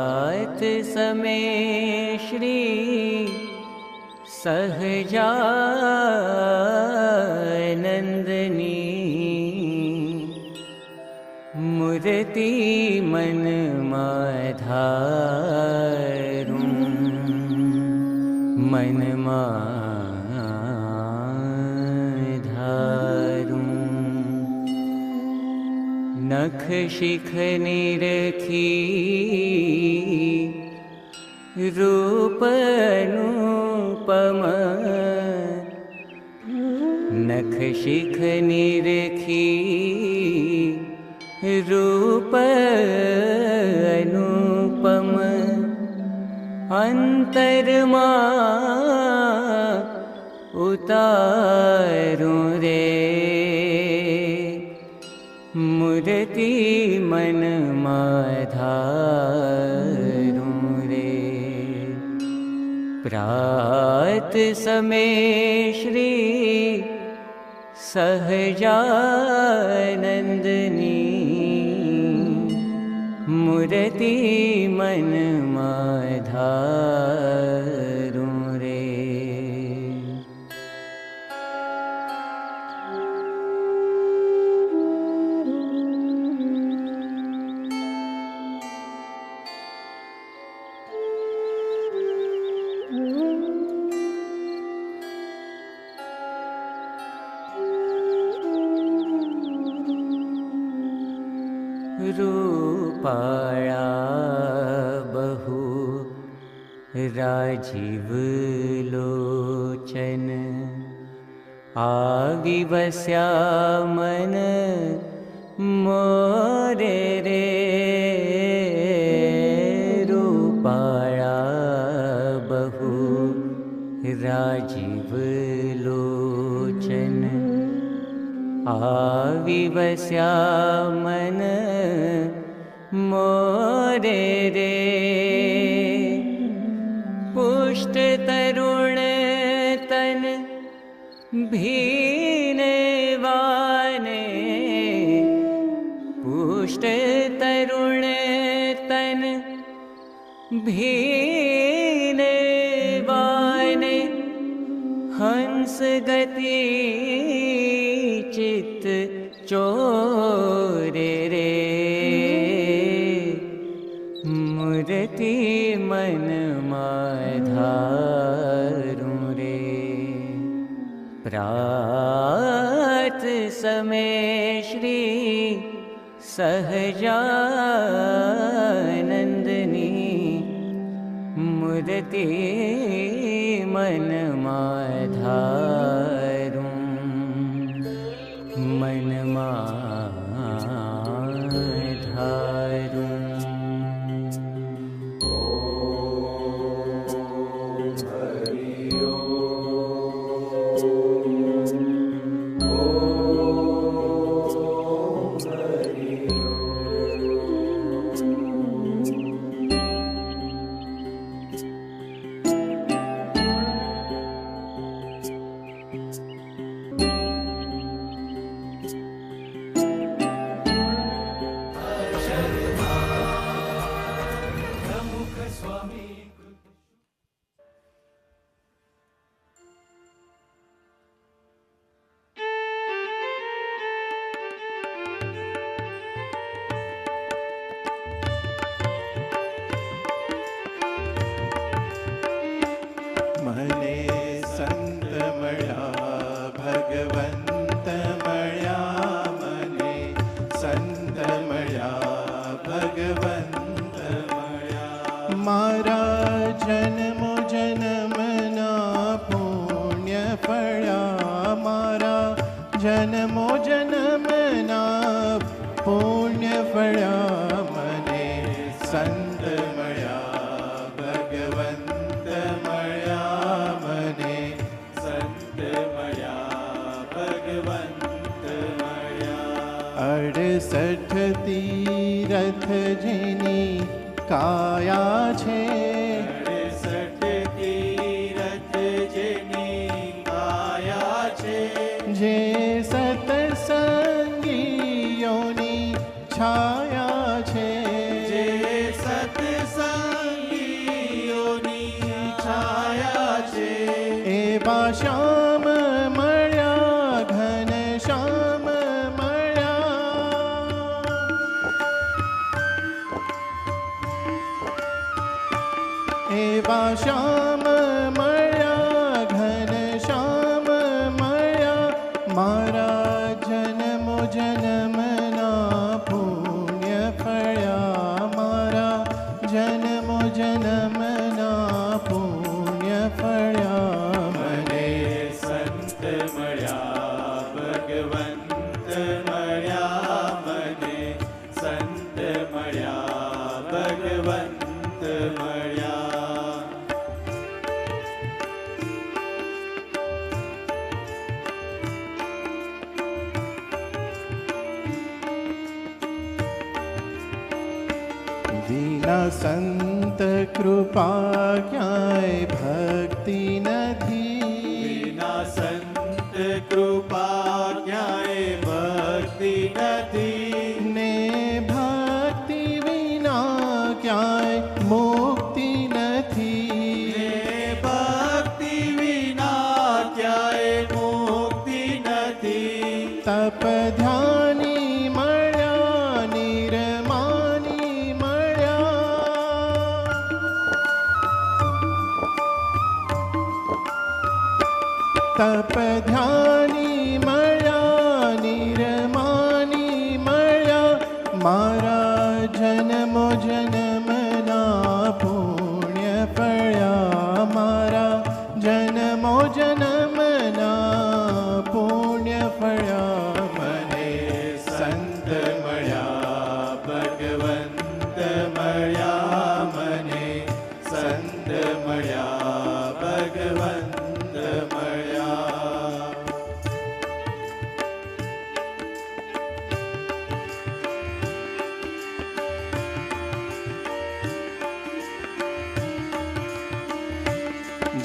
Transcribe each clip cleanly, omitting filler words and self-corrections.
प्रात समय श्री सहजानंदनी मूर्ति मन धारूं मन धारूं नख शिख निरखी रूप अनुपम नख शिख निरखी रूप अनुपम अंतरमा उतारूं रे मूर्ति मन धारूं रे प्रात समय श्री सहजानंदनी मूर्ति मन धारूं रे रूपाळा बहु राजीव लोचन आविवस्या मन मोरे रे रूपाळा बहु राजीव लोचन आविवस्या मन मोरे रे पुष्ट तरुण तन भीने वाने पुष्ट तरुण तन भीने वाने हंस गति चित चोरे रे मूर्ति मन धारूं रे प्रात समय श्री सहजानंदनी मूर्ति मन धारूं मन धारूं जन्मो जन्मना पुण्य फळ्या मने संत मळ्या भगवंत मळ्या मने संत मळ्या भगवंत मळ्या 68 तीरथ जेनी काया छे 68 तीरथ जेनी काया छे जे सत्संगीयोनी छाया छे जे सत्संग એવા શ્યામ મળ્યા, ઘન શ્યામ મળ્યા. એવા શ્યામ મળ્યા, ઘન શ્યામ મળ્યા. મારા જન્મો જન્મના પુણ્ય ફળ્યા, મારા જન્મો જન્મના પુણ્ય ફળ્યા. મને સંત મળ્યા, ભગવંત મળ્યા, મને સંત મળ્યા, ભગવંત મળ્યા. વિના સંત કૃપા ક્યાંય ભક્તિ નથી, વિના સંત કૃપા ક્યાંય ભક્તિ નથી, ને ભક્તિ વિના ક્યાંય મુક્તિ નથી. ને ભક્તિ વિના ક્યાંય મુક્તિ નથી. તપ ધ્યાની મળ્યા, નિરમાની મળ્યા. તપ ધ્યાની મળ્યા, નિરમાની મળ્યા. મારા જન્મો જન્મના પુણ્ય ફળ્યા, મારા જન્મો જન્મના પુણ્ય ફળ્યા. મને સંત મળ્યા, ભગવંત મળ્યા, મને સંત મળ્યા, ભગવંત મળ્યા.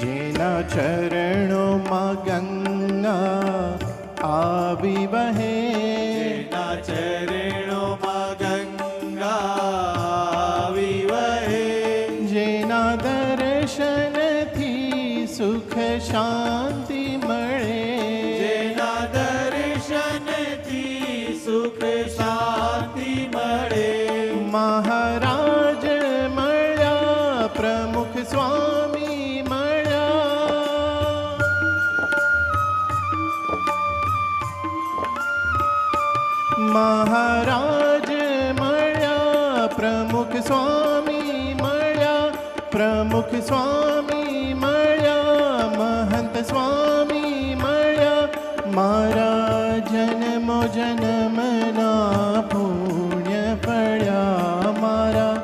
જેના ચરણોમાં ગંગા આવી વહે, જેના ચરણોમાં ગંગા આવી વહે, જેના દર્શનથી સુખ શાંતિ મળે, જેના દર્શનથી સુખ શાંતિ મળે. મહારાજ મળ્યા, પ્રમુખ સ્વામી મળ્યા. મહારાજ મળ્યા, પ્રમુખ સ્વામી મળ્યા. પ્રમુખ સ્વામી મળ્યા, મહંત સ્વામી મળ્યા. મારા જન્મો જન્મના પુણ્ય ફળ્યા, મારા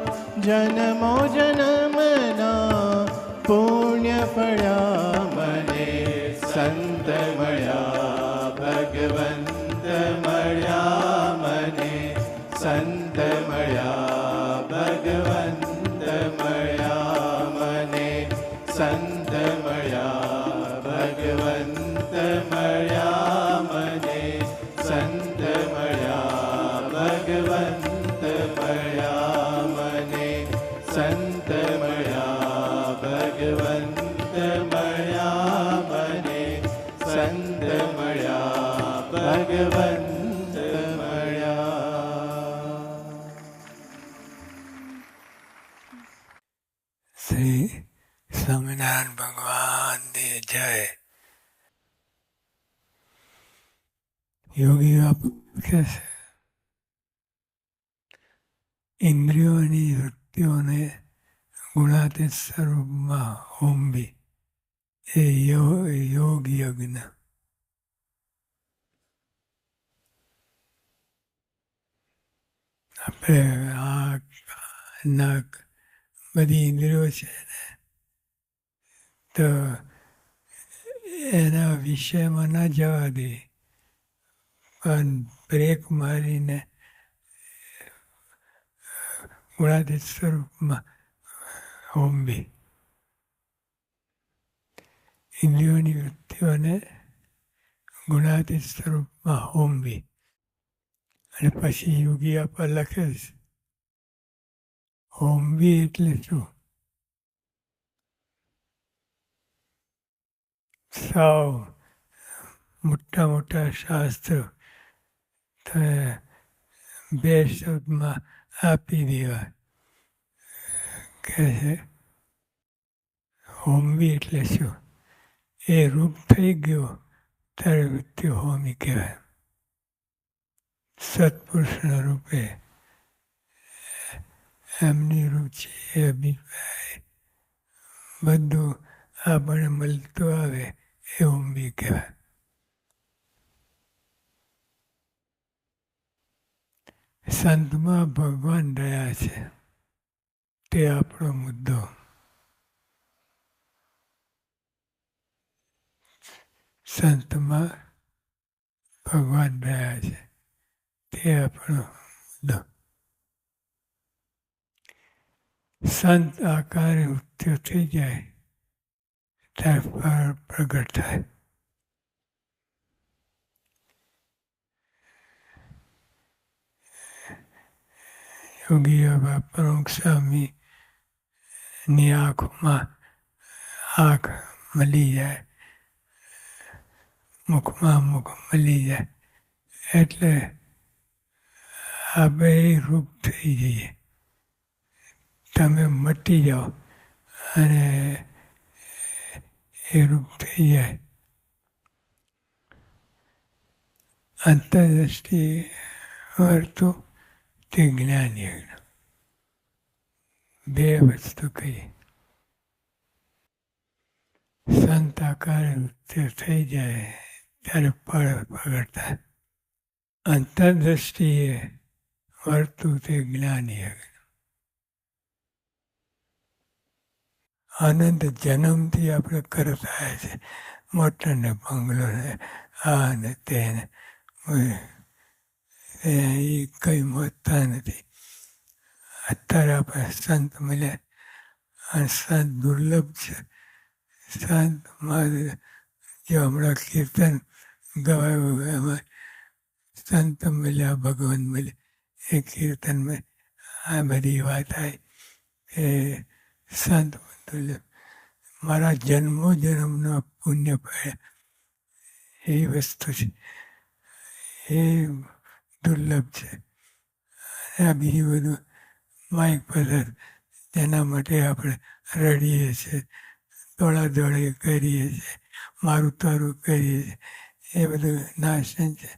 જન્મો જન્મના પુણ્ય ફળ્યા. મને સંત મળ્યા, ભગવંત મળ્યા, મને સંત મળ્યા, ભગવંત મળ્યા, મને સંત મળ્યા, ભગવંત મળ્યા, મને સંત મળ્યા, ભગવંત મળ્યા, મને સંત મળ્યા, ભગવંત મળ્યા, મને સંત મળ્યા, ભગવંત મળ્યા. શ્રી સ્વામિનારાયણ ભગવાનની જય. યોગીઓ પૂછે છે, ઇન્દ્રિયોની વૃત્તિઓને ગુણાતીત સ્વરૂપમાં હોમવી એ યોગ યજ્ઞ. આપણે આંખ, નાક બધી ઇન્દ્રિયો છે ને, તો એના વિષયમાં ના જવા દે, પણ બ્રેક મારીને ગુણાતીત સ્વરૂપમાં હોમવી. ઇન્દ્રિયોની વૃત્તિઓને ગુણાતીત સ્વરૂપમાં હોમવી. અને પછી યોગી આપવા લખે છે, હોમવી એટલે શું? સાવ મોટા મોટા શાસ્ત્રો તમે 2 શબ્દમાં આપી દેવા કે છે હોમવી એટલે શું? એ રૂપ થઈ ગયો ત્યારે વૃત્તિ હોમી કહેવાય. સત્પુરુષના રૂપે એમની રુચિ, અભિપ્રાય બધું આપણે મળતું આવે એ હોમવી કહેવાય. સંતમાં ભગવાન રહ્યા છે તે આપણો મુદ્દો. સંતમાં ભગવાન રહ્યા છે તે આપણો મુદ્દો. સંત આકારે ઉત્થ્યો થઈ જાય ત્યારે પ્રગટ થાય. યોગી બાબા પ્રમુખ સ્વામીની આંખમાં આંખ મળી જાય, મુખમાં મુખ મળી જાય એટલે આપણે રૂપ થઈ જઈએ. તમે મટી જાઓ અને એ રૂપ થઈ જાય. અંતરદ્રષ્ટિ વર્તું તે જ્ઞાન યજ્ઞ. 2 વસ્તુ કહી. સંત આકારે ઉત્થ્ય થઈ જાય ત્યારે પ્રગટ થાય. અંતરદ્રષ્ટિએ વર્તું તે જ્ઞાન યજ્ઞ. આનંદ જન્મથી આપણે કરતા છે. મોટર ને બંગલો ને આ ને તેને એ કંઈ મોજતા નથી. અત્યારે આપણે સંત મળ્યા અને સંત દુર્લભ છે. સંત જે હમણાં કીર્તન ગવાયું એમાં સંત મળ્યા, ભગવાન મળ્યા, એ કીર્તનમાં આ બધી વાત આવી કે સંત દુર્લભ. મારા જન્મો જન્મનો પુણ્ય પડ્યા એ વસ્તુ છે, એ દુર્લભ છે. અને આ બીજું બધું માઇક પદાર્થ જેના માટે આપણે રડીએ છીએ, દોડાદોડી કરીએ છીએ, મારું તારું કરીએ છીએ, એ બધું નાશન છે.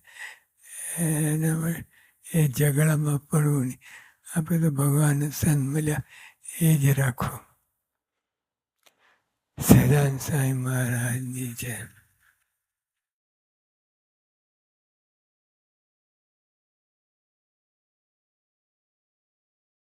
એના માટે એ ઝઘડામાં પડવું નહીં. આપણે તો ભગવાન સંત મળ્યા એ જ રાખો. સદાન સાંઈ મહારાજની જય.